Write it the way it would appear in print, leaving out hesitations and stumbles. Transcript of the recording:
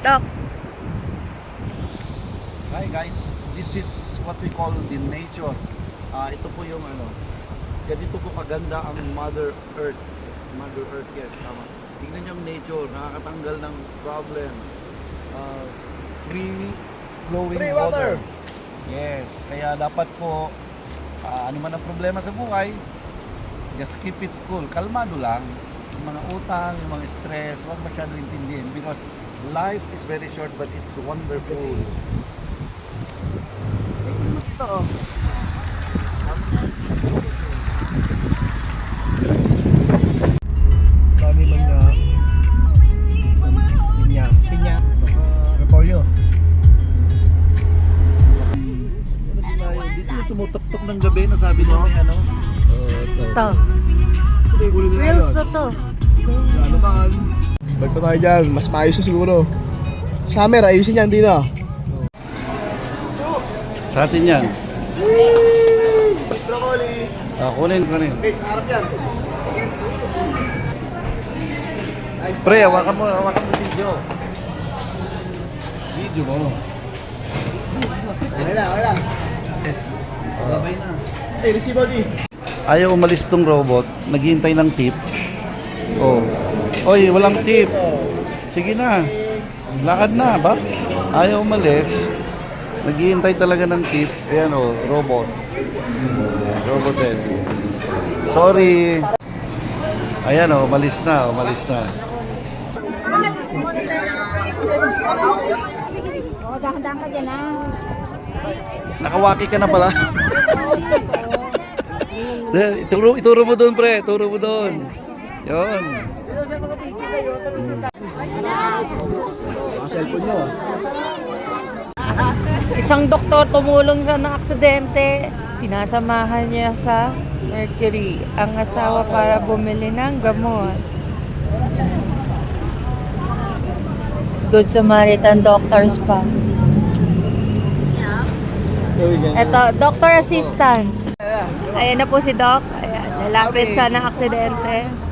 Doc. Hi guys, this is what we call the nature. Ito po yung ganito po kaganda ang Mother Earth. Mother Earth, yes, tama. Tingnan niyo ang nature, nakakatanggal ng problem. Free flowing water. Yes, kaya dapat po, ano man ang problema sa buhay, just keep it cool, kalmado lang. Yung mga utang, yung mga stress, huwag masyado intindihin because life is very short but it's wonderful. Ito oh. Dami man nga pinya repolyo. Dito tumutok-tok ng gabi na sabi niya may ano. Ito. Reels to to. Ano man? Balik pa tayo dyan, mas maayos na siguro. Summer, ayusin yan dito. Sa atin yan. Broccoli. Kunin. Wait, harap yan. Pre, hawakan mo video. Video mo. Okay lang. Yes. Babay na. Hey, receive body. Ayaw umalis tong robot, naghihintay ng tip. Oh. Oy, walang tip. Sige na. Lakad na ba? Ayaw umalis. Naghihintay talaga ng tip. Ayan oh, robot. Robot head. Sorry. Ayan oh, umalis na. Dahan-dahan ka dyan Nakawaki ka na pala. Ituro mo doon, pre. Ituro mo doon. Yun. Ang cellphone nyo. Isang doktor tumulong sa na-aksidente. Sinasamahan niya sa Mercury ang asawa para bumili ng gamot. Good Samaritan Doctors pa. Ito, doctor assistant. Ayan na po si Doc. Ayan, nalapit sa na-aksidente.